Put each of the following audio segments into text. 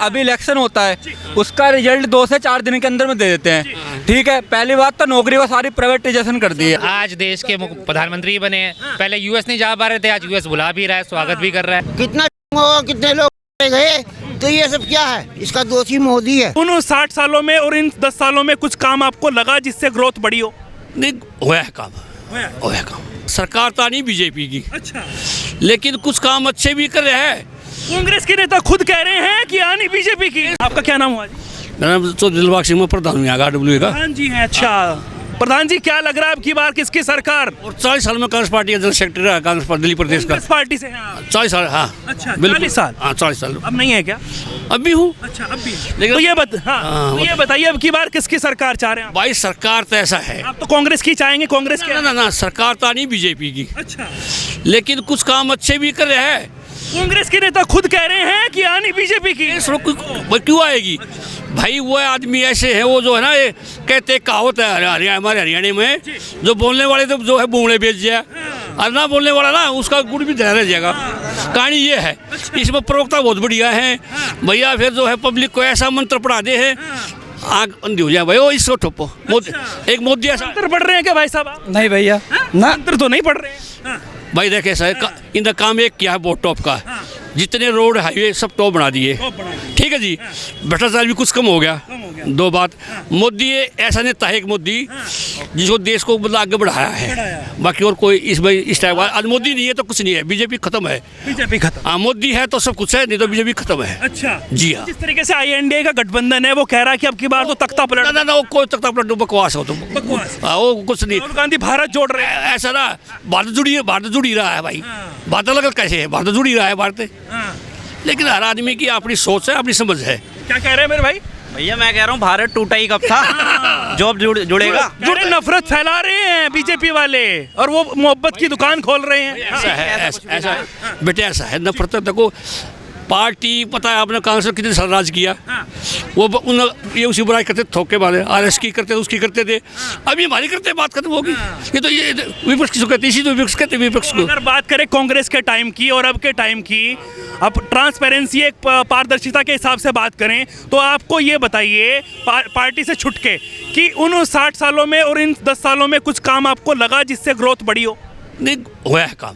अभी इलेक्शन होता है, उसका रिजल्ट 2 से 4 दिन के अंदर में दे देते हैं। ठीक है, पहली बात तो नौकरी को सारी प्राइवेटाइजेशन कर दी है। आज देश के प्रधानमंत्री बने हैं, पहले यूएस नहीं जा पा रहे थे, आज यूएस बुला भी रहा है, स्वागत भी कर रहा है। कितना होगा, कितने लोग गए, तो ये सब क्या है, इसका दोषी मोदी है। उन 60 सालों में और इन 10 सालों में कुछ काम आपको लगा जिससे ग्रोथ बढ़ी हो? नहीं होया काम, होया काम। सरकार तो नहीं बीजेपी की, अच्छा, लेकिन कुछ काम अच्छे भी कर रहे हैं। कांग्रेस के नेता खुद कह रहे हैं कि आनी बीजेपी की। आपका क्या नाम हुआ जी? मेरा नाम तो दिलबाग सिंह, प्रधान हूँ यहाँ डब्ल्यू का। प्रधान जी हैं। अच्छा प्रधान जी, क्या लग रहा है अब की बार किसकी सरकार? और 40 साल में कांग्रेस पार्टी का जनरल सेक्रेटरी रहा, कांग्रेस पार्टी दिल्ली प्रदेश का। कांग्रेस पार्टी से हैं आप? 40 साल, हाँ। अच्छा, बिल्कुल 40 साल? हाँ 40 साल। अब नहीं है क्या? अब भी हूँ। अच्छा, अब भी। लेकिन- तो ये बताइए अब की बार किसकी सरकार चाह रहे हैं आप? भाई सरकार तो ऐसा है, आप तो कांग्रेस की चाहेंगे, कांग्रेस के? ना सरकार तो नहीं बीजेपी की, अच्छा, लेकिन कुछ काम अच्छे भी कर रहे हैं। कांग्रेस के नेता खुद कह रहे हैं कि आनी बीजेपी की। क्यों आएगी भाई? वो आदमी ऐसे हैं, वो जो है ना, ये कहते कहावत है हमारे हरियाणा में, जो बोलने वाले तो जो है बूढ़े बेच जाए, और ना बोलने वाला ना उसका गुड़ भी धरा रह जाएगा। कहानी ये है, इसमें प्रवक्ता बहुत बढ़िया है भैया। फिर जो है पब्लिक को ऐसा मंत्र पढ़ा दे है, आग अंधी हो जाए भाई। वो इसको ठोपो एक मोदी ऐसा मंत्र पढ़ रहे हैं क्या भाई साहब आप? नहीं भैया, ना मंत्र तो नहीं पढ़ रहे हैं। भाई देखे ऐसा है, इनका काम एक किया है बहुत टॉप का, जितने रोड हाईवे सब टॉप बना दिए। ठीक है जी, भ्रष्टाचार भी कुछ कम हो गया। दो बात, मोदी ऐसा नेता है एक मोदी जिसको देश को मतलब आगे बढ़ाया है। बाकी और कोई इस टाइप आज मोदी नहीं है तो कुछ नहीं है, बीजेपी खत्म है। बीजेपी खत्म? हाँ, मोदी है तो सब कुछ है, नहीं तो बीजेपी खत्म है। अच्छा जी हाँ। जिस तरीके से INDA का गठबंधन है, वो कह रहा है कि अब की बार तो तख्ता पलट। ना वो कोई तख्ता पलट बकवास हो, तुम बकवास। वो कुछ नहीं। राहुल गांधी भारत जोड़ रहे हैं। ऐसा ना, भारत जुड़ी रहा है भाई। भारत अलग कैसे है, भारत जुड़ी रहा है भारत। लेकिन हर आदमी की अपनी सोच है, अपनी समझ है। क्या कह रहे हैं मेरे भाई? भैया मैं कह रहा हूँ भारत टूटा ही कब था, जो अब जुड़ेगा। जुड़े नफरत फैला रहे हैं बीजेपी वाले, और वो मोहब्बत की दुकान खोल रहे हैं। ऐसा है, ऐसा है बेटे, ऐसा है नफरत। देखो पार्टी, पता है आपने कांग्रेस ने कितने साल राज किया, वो ये उसी बुराई करते, थोके मारे, RS की करते थे, उसकी करते थे। अभी हमारी करते, बात खत्म होगी। ये तो ये विपक्ष किसको कहते, इसी तो विपक्ष कहते, विपक्ष को। अगर बात करें कांग्रेस के टाइम की और अब के टाइम की, अब ट्रांसपेरेंसी, एक पारदर्शिता के हिसाब से बात करें, तो आपको ये बताइए पार्टी से छुटके कि उन 60 सालों में और इन 10 सालों में कुछ काम आपको लगा जिससे ग्रोथ बढ़ी हो? नहीं होया काम,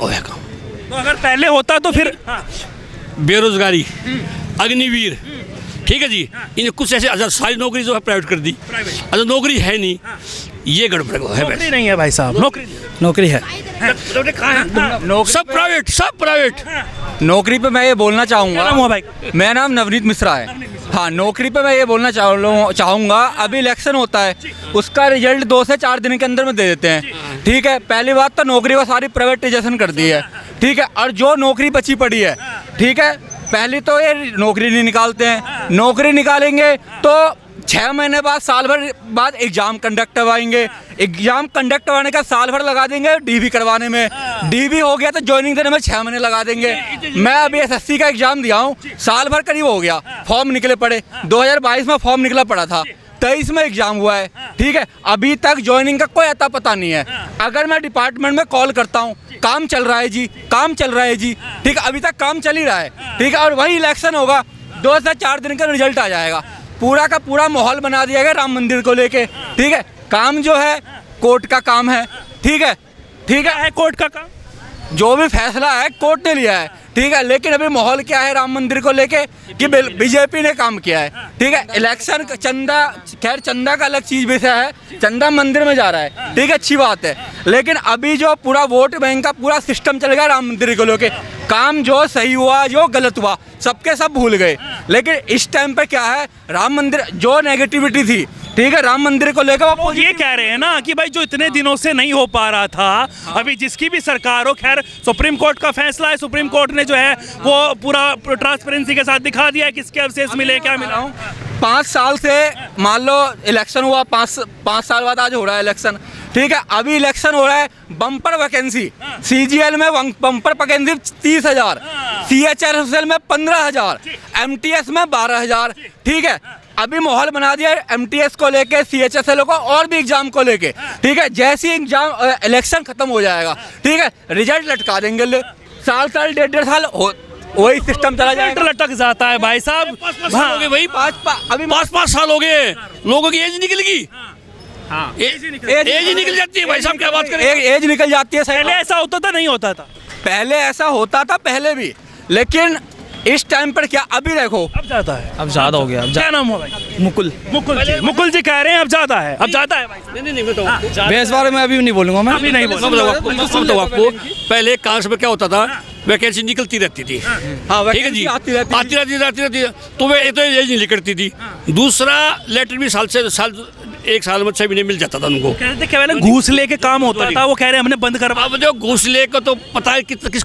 होया काम। तो अगर पहले होता तो फिर? बेरोजगारी, अग्निवीर, ठीक है जी, इन्हें कुछ ऐसे सारी नौकरी जो है प्राइवेट कर दी। अच्छा नौकरी है नहीं, ये गड़बड़ है। नौकरी नहीं है भाई साहब, नौकरी है, सब प्राइवेट, सब प्राइवेट। नौकरी पे मैं ये बोलना क्या चाहूँगा। नाम हुआ भाई? मेरा नाम नवनीत मिश्रा है। हाँ, नौकरी पे मैं ये बोलना चाहूँगा, अभी इलेक्शन होता है, उसका रिजल्ट 2 से 4 दिन के अंदर में दे देते हैं। ठीक है, पहली बात तो नौकरी को सारी प्राइवेटाइजेशन कर दी है। ठीक है, और जो नौकरी बची पड़ी है, ठीक है, पहली तो ये नौकरी नहीं निकालते हैं। नौकरी निकालेंगे तो 6 महीने बाद, साल भर बाद एग्जाम कंडक्ट करवाएंगे। एग्जाम कंडक्ट करवाने का साल भर लगा देंगे DB करवाने में। DB हो गया तो ज्वाइनिंग देने में 6 महीने लगा देंगे। मैं अभी SSC का एग्जाम दिया हूँ, साल भर करीब हो गया, फॉर्म निकले पड़े। 2022 में फॉर्म निकला पड़ा था, 23 में एग्जाम हुआ है। ठीक है, अभी तक ज्वाइनिंग का कोई अता पता नहीं है। अगर मैं डिपार्टमेंट में कॉल करता हूँ, काम चल रहा है जी, काम चल रहा है जी। ठीक है, अभी तक काम चल ही रहा है। ठीक है, और वही इलेक्शन होगा, 2 से 4 दिन का रिजल्ट आ जाएगा। पूरा का पूरा माहौल बना दिया गया राम मंदिर को लेके। ठीक है, काम जो है कोर्ट का काम है। ठीक है, ठीक है, कोर्ट का काम, जो भी फैसला है कोर्ट ने लिया है। ठीक है, लेकिन अभी माहौल क्या है राम मंदिर को लेके कि बीजेपी ने काम किया है। ठीक है, इलेक्शन चंदा, खैर चंदा का अलग चीज विषय है, चंदा मंदिर में जा रहा है। ठीक है, अच्छी बात है, लेकिन अभी जो पूरा वोट बैंक का पूरा सिस्टम चल गया राम मंदिर को लेके, काम जो सही हुआ जो गलत हुआ सबके सब भूल गए। लेकिन इस टाइम पे क्या है, राम मंदिर जो नेगेटिविटी थी, ठीक है, राम मंदिर को लेकर वो ये कह रहे हैं ना कि भाई जो इतने दिनों से नहीं हो पा रहा था, अभी जिसकी भी सरकार हो, खैर सुप्रीम कोर्ट का फैसला है, सुप्रीम कोर्ट ने जो है वो पूरा ट्रांसपेरेंसी के साथ दिखा दिया है किसके अवशेष मिले, क्या मिला। 5 साल से मान लो इलेक्शन हुआ, 5 साल बाद आज हो रहा है इलेक्शन। ठीक है, अभी इलेक्शन हो रहा है, बम्पर वैकेंसी CGL में बम्पर वैकेंसी 30,000, CHSL में 15,000, MTS में 12,000। ठीक है, अभी माहौल बना दिया है MTS को लेके, CHSL को और भी एग्जाम को लेके। ठीक है, जैसे ही एग्जाम इलेक्शन खत्म हो जाएगा, ठीक है, रिजल्ट लटका देंगे। साल 1.5 साल वही सिस्टम चला जाएगा। लटक जाता है भाई साहब। साल हो गए भाई, अभी 5 साल हो गए, लोगों की एज निकल गई। एज ही निकल जाती है भाई साहब, क्या बात करें। एज निकल जाती है। पहले ऐसा होता था, नहीं होता था? पहले ऐसा होता था पहले भी, लेकिन इस टाइम पर क्या अभी देखो अब ज्यादा है। अब ज्यादा हो गया। क्या नाम हुआ भाई? मुकुल। मुकुल जी कह रहे हैं अब ज्यादा है, अब ज्यादा है भाई। नहीं बताओ, बेस बारे में अभी नहीं बोलूंगा मैं। अभी नहीं बोल। बताओ आपको, पहले कांग्रेस में क्या होता था, वैकेंसी निकलती रहती थी। हाँ, ठीक है जी, आती रहती तो वे तो एज नहीं निकलती थी। दूसरा लेटर भी साल से साल, 1 साल में 6 महीने मिल जाता था उनको। कहते थे पहले घूस लेके काम होता था, वो कह रहे हैं हमने बंद करवा। अब जो घूसले को तो पता है किस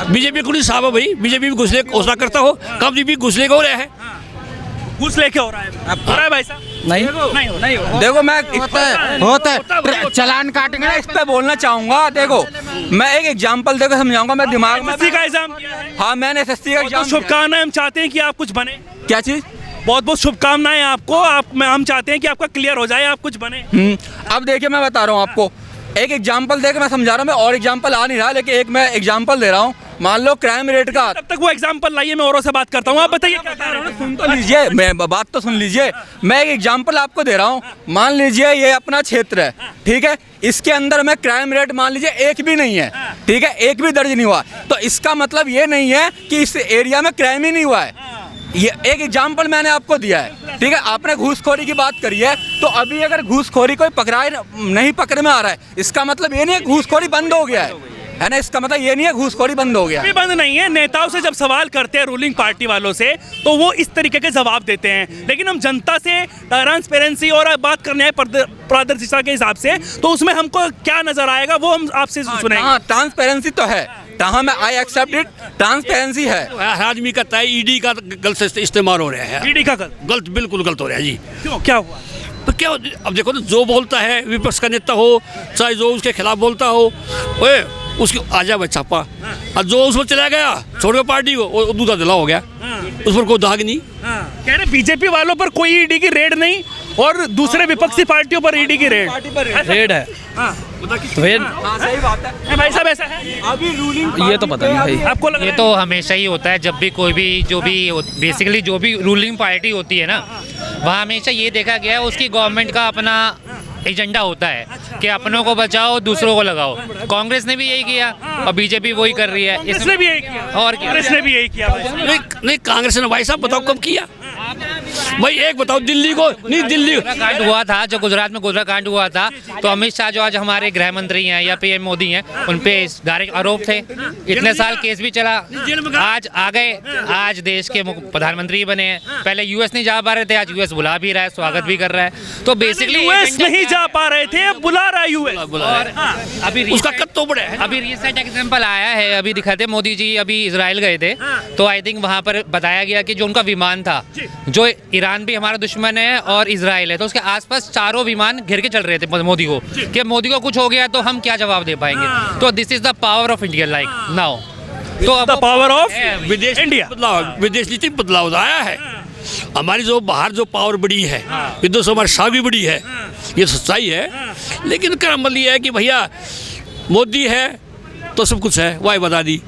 बीजेपी को नहीं साहब है भाई, बीजेपी भी घुसले घोषणा करता हो, कब भी घुसले को हो रहा है। घूस लेके हो रहा है, हो रहा है भाई साहब? नहीं देखो मैं होता है चलान काटेंगे ना, इस पे बोलना चाहूंगा। देखो मैं एक एग्जांपल देकर समझाऊंगा, मैं दिमाग में। एसएससी का एग्जाम किया है? हाँ, मैंने एसएससी का तो एग्जाम। शुभकामनाएं, हम चाहते हैं कि आप कुछ बने। क्या चीज? बहुत बहुत शुभकामनाएं आपको। हम चाहते हैं कि आपका क्लियर हो जाए, आप कुछ बने। अब देखिए मैं बता रहा हूँ आपको, एक एग्जांपल देकर मैं समझा रहा हूँ। मैं और एग्जांपल आ नहीं रहा, लेकिन एक मैं एग्जांपल दे रहा हूँ। मान लो क्राइम रेट का। तब तक वो एग्जांपल लाइए, मैं औरों से बात करता हूँ। आप बताइए क्या कह रहे हैं? सुन तो लीजिए, मैं बात तो सुन लीजिए। मैं एक एग्जांपल आपको दे रहा हूँ। मान लीजिए ये अपना क्षेत्र है, ठीक है, इसके अंदर में क्राइम रेट मान लीजिए 1 भी नहीं है, ठीक है, 1 भी दर्ज नहीं हुआ, तो इसका मतलब ये नहीं है कि इस एरिया में क्राइम ही नहीं हुआ है। ये एक एग्जाम्पल मैंने आपको दिया है, ठीक है। आपने घूसखोरी की बात करी है, तो अभी अगर घूसखोरी कोई नहीं पकड़ में आ रहा है, इसका मतलब ये नहीं है घूसखोरी बंद हो गया है ना। इसका मतलब ये नहीं है घूसखोरी बंद हो गया। अभी बंद नहीं है। नेताओं से जब सवाल करते हैं रूलिंग पार्टी वालों से, तो वो इस तरीके के जवाब देते हैं। लेकिन हम जनता से ट्रांसपेरेंसी और बात करने हैं पारदर्शिता के हिसाब से, तो उसमें हमको क्या नजर आएगा वो हम आपसे सुनेंगे। हाँ, ट्रांसपेरेंसी तो है, हाँ, मैं आई एक्सेप्ट इट, ट्रांसपेरेंसी है। हर आदमी का तय ईडी का गलत इस्तेमाल हो रहा है। ईडी का गलत, बिल्कुल गलत हो रहा है जी। क्यों, क्या हुआ? तो क्या, अब देखो ना, जो बोलता है विपक्ष का नेता हो, चाहे जो उसके खिलाफ बोलता हो, ओए उसकी आ जाए छापा, और जो उसमें चला गया छोड़ के पार्टी को, वो दूधा दिला हो गया, उस पर कोई दाग नहीं। कह रहे बीजेपी वालों पर कोई ईडी की रेड नहीं, और दूसरे विपक्षी पार्टियों पर ईडी की रेड रेड है। सही बात है भाई साहब, ऐसा है अभी रूलिंग। ये तो पता नहीं भाई। आपको लग ये रहा तो हमेशा ही होता है, जब भी कोई भी जो भी बेसिकली जो भी रूलिंग पार्टी होती है ना, वहाँ हमेशा ये देखा गया है उसकी गवर्नमेंट का अपना एजेंडा होता है कि अपनों को बचाओ दूसरों को लगाओ। कांग्रेस ने भी यही किया और बीजेपी वही कर रही है। कांग्रेस ने भी यही किया, और क्या? कांग्रेस ने भी यही किया भाई साहब। नहीं कांग्रेस ने भाई साहब बताओ कब किया भाई, एक बताओ दिल्ली को, नहीं दिल्ली कांड हुआ था जो गुजरात में गोधरा कांड हुआ था, तो अमित शाह जो आज हमारे गृह मंत्री हैं या पीएम मोदी हैं, उन पे डायरेक्ट आरोप थे। इतने साल केस भी चला, आज आ गए, आज देश के प्रधानमंत्री बने हैं। पहले यूएस नहीं जा पा रहे थे, आज यूएस बुला भी रहा है, स्वागत भी कर रहा है। तो बेसिकली यूएस नहीं जा पा रहे थे, अब बुला रहा है यूएस। अभी उसका कद तो बड़ा है। अभी रिसेंट एग्जांपल आया है, अभी दिखाते मोदी जी अभी इजराइल गए थे, तो आई थिंक वहां पर बताया गया कि जो उनका विमान था, जो ईरान भी हमारा दुश्मन है और इजराइल है, तो उसके आसपास चारों विमान घिर के चल रहे थे मोदी को, कि मोदी को कुछ हो गया तो हम क्या जवाब दे पाएंगे। तो this is the power of India like now. तो द पावर ऑफ विदेश इंडिया, विदेश नीति में बदलाव आया है। हमारी जो बाहर जो पावर बड़ी है, विदेश हमारी शाह भी बड़ी है, ये सच्चाई है। लेकिन क्या अमल ये है कि भैया मोदी है तो सब कुछ है, वाई बता दी।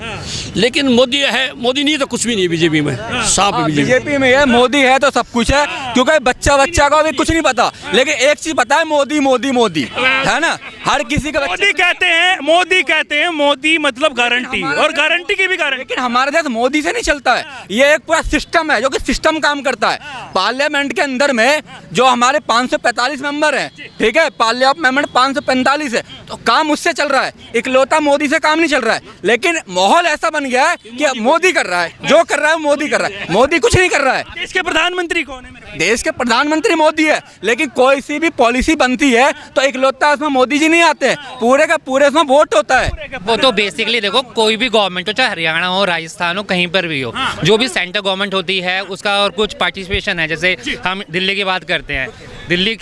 लेकिन मोदी है, मोदी नहीं तो कुछ भी नहीं बीजेपी में, साफ है बीजेपी में है। मोदी है तो सब कुछ है, क्योंकि बच्चा को अभी कुछ नहीं पता, लेकिन एक चीज पता है, मोदी मोदी मोदी है ना। हर किसी का मोदी कहते हैं मोदी मतलब गारंटी, और गारंटी की भी गारंटी। लेकिन हमारे देश मोदी से नहीं चलता है, ये एक पूरा सिस्टम है जो कि सिस्टम काम करता है। पार्लियामेंट के अंदर में जो हमारे 545 मेंबर हैं, ठीक है, पार्लियामेंट 545 है, तो काम उससे चल रहा है, इकलौता मोदी से काम नहीं चल रहा है। लेकिन माहौल ऐसा बन गया है कि मोदी कर रहा है, जो कर रहा है मोदी कर रहा है, मोदी कुछ नहीं कर रहा है। देश के प्रधानमंत्री कौन है मेरे भाई? देश के प्रधानमंत्री मोदी है, लेकिन कोई सी भी पॉलिसी बनती है तो इकलौता उसमें मोदी जी नहीं आते हैं, पूरे का पूरे उसमें वोट होता है। वो तो बेसिकली देखो, कोई भी गवर्नमेंट हो, चाहे हरियाणा हो, राजस्थान हो, कहीं पर भी हो, जो भी सेंटर गवर्नमेंट होती है उसका और कुछ पार्टिसिपेशन है। जैसे हम दिल्ली की बात करते हैं, दिल्ली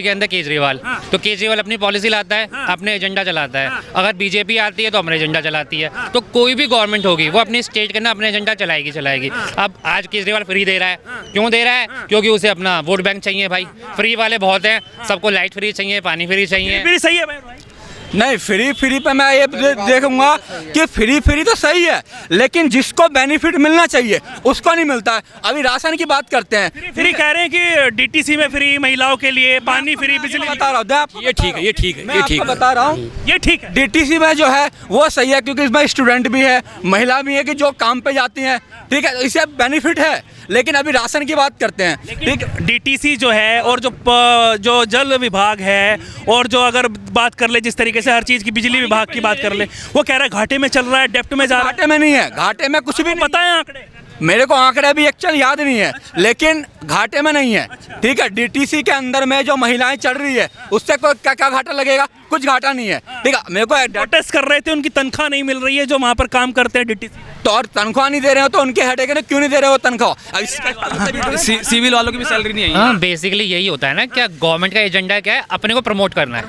के अंदर केजरीवाल, तो केजरीवाल अपनी पॉलिसी लाता है, अपने एजेंडा चलाता है। अगर बीजेपी आती है तो अपना एजेंडा चलाती है। तो कोई भी गवर्नमेंट होगी वो अपनी स्टेट के अंदर अपना एजेंडा चलाएगी। अब आज केजरीवाल फ्री दे रहा है, क्यों दे रहा है? क्योंकि उसे अपना वोट बैंक चाहिए भाई। फ्री वाले बहुत हैं, सबको लाइट फ्री चाहिए, पानी फ्री चाहिए। फ्री सही है भाई। नहीं, फ्री पे मैं ये देखूंगा कि फ्री तो सही है, लेकिन जिसको बेनिफिट मिलना चाहिए उसको नहीं मिलता है। अभी राशन की बात करते हैं, फ्री कह रहे हैं कि डीटीसी में फ्री, महिलाओं के लिए पानी फ्री, बिजली बता रहा हूँ, ये ठीक है, ये ठीक है, मैं ये आपको ठीक है। बता रहा हूँ ये ठीक है। डीटीसी में जो है वो सही है, क्योंकि इसमें स्टूडेंट भी है, महिला भी है कि जो काम पे जाती हैं, ठीक है, इससे बेनिफिट है। लेकिन अभी राशन की बात करते हैं, ठीक है। डीटीसी जो है और जो जल विभाग है, और जो अगर बात कर ले जिस तरीके से हर चीज़ की बिजली विभाग की बात कर ले, वो कह रहा है घाटे में चल रहा है, डेप्ट में जा रहा है। घाटे में नहीं है, घाटे में कुछ भी पता है आंकड़े? मेरे को आंकड़े भी एक्चुअल याद नहीं है, लेकिन घाटे में नहीं है, ठीक है। डीटीसी के अंदर में जो महिलाएं चढ़ रही है उससे कोई क्या घाटा लगेगा, कुछ घाटा नहीं है, ठीक है। मेरे को प्रोटेस्ट कर रहे थे, उनकी तनख्वाह नहीं मिल रही है जो वहाँ पर काम करते हैं डीटीसी। तो और तनख्वाह नहीं दे रहे हो तो उनके हेडेक है ना, क्यों नहीं दे रहे हो तनख्वाह? सिविल वालों की भी सैलरी नहीं आई। हाँ, बेसिकली यही होता है ना, क्या गवर्नमेंट का एजेंडा क्या है, अपने को प्रमोट करना है।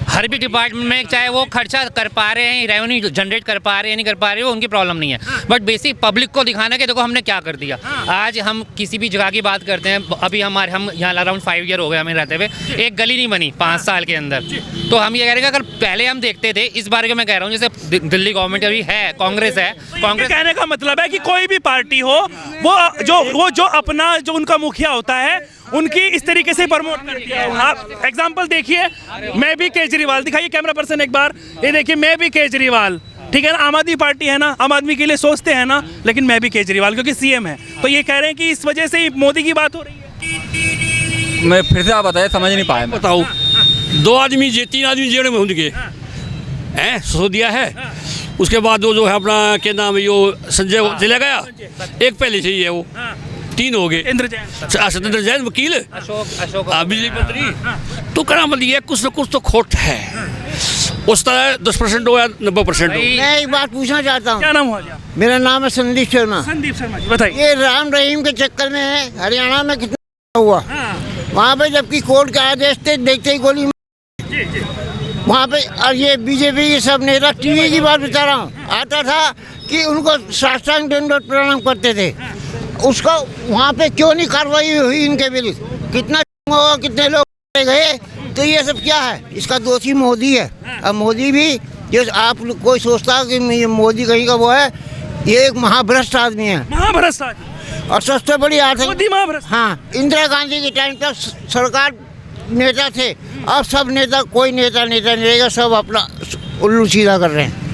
हर भी डिपार्टमेंट में चाहे वो खर्चा कर पा रहे हैं, रेवेन्यू जनरेट कर पा रहे हैं, नहीं कर पा रहे हो, उनकी प्रॉब्लम नहीं है, बट बेसिक पब्लिक को दिखाना है कि देखो हमने क्या कर दिया। आज हम किसी भी जगह की बात करते हैं, अभी हम यहाँ अराउंड 5 ईयर हो गए हमें रहते हुए, एक गली नहीं बनी 5 साल के अंदर। तो हम ये कह रहे हैं कि अगर पहले हम देखते थे, इस बारे में मैं कह रहा हूँ, जैसे दिल्ली गवर्नमेंट अभी है, कांग्रेस है, कांग्रेस कहने का मतलब है कि कोई भी पार्टी हो, वो जो अपना जो उनका मुखिया होता है उनकी इस तरीके से प्रमोट करती है। आप एग्जांपल देखिए, मैं भी केजरीवाल, दिखाइए कैमरा पर्सन एक बार, ये देखिए मैं भी केजरीवाल, ठीक है ना। आम आदमी पार्टी है ना, आम आदमी के लिए सोचते हैं ना, लेकिन मैं भी केजरीवाल क्योंकि सीएम है। तो ये कह रहे हैं कि इस वजह से ही मोदी की बात हो रही है। मैं फिर से आप बताइए, समझ नहीं पाया। बताओ, 2 आदमी 3 आदमी जेल में घूम गए हैं, सो दिया है। उसके बाद वो जो है अपना क्या नाम है, यो संजय चला गया, एक पहले से ही है, वो 3 हो गए। सत्येंद्र जैन वकील, अशोक बिजली मंत्री। तो कहना मतलब ये कुछ न कुछ तो खोट है। उस तरह 10% हो या 90% हो। मैं एक बात पूछना चाहता हूँ। क्या नाम हुआ जी? मेरा नाम है संदीप शर्मा। संदीप शर्मा जी, बताइए। ये राम रहीम के चक्कर में है, हरियाणा में कितना हुआ वहाँ पे, जबकि कोर्ट का आदेश थे, देखते ही गोली वहाँ पे। और ये बीजेपी के सब नेता, टीवी की बात बता रहा हूँ, आता था कि उनको साष्टांग दंडवत प्रणाम करते थे, उसको वहाँ पे क्यों नहीं कार्रवाई हुई इनके विरुद्ध? कितना होगा, कितने लोग गए? तो ये सब क्या है? इसका दोषी मोदी है। अब मोदी भी, जो आप कोई सोचता है कि ये मोदी कहीं का वो है, ये एक महाभ्रष्ट आदमी है, महाभ्रष्ट आदमी। और सबसे बड़ी आर्थिक। मोदी महाभ्रष्ट। हाँ, इंदिरा गांधी के टाइम तक सरकार नेता थे, अब सब नेता, कोई नेता नहीं रहेगा, सब अपना उल्लू सीधा कर रहे हैं।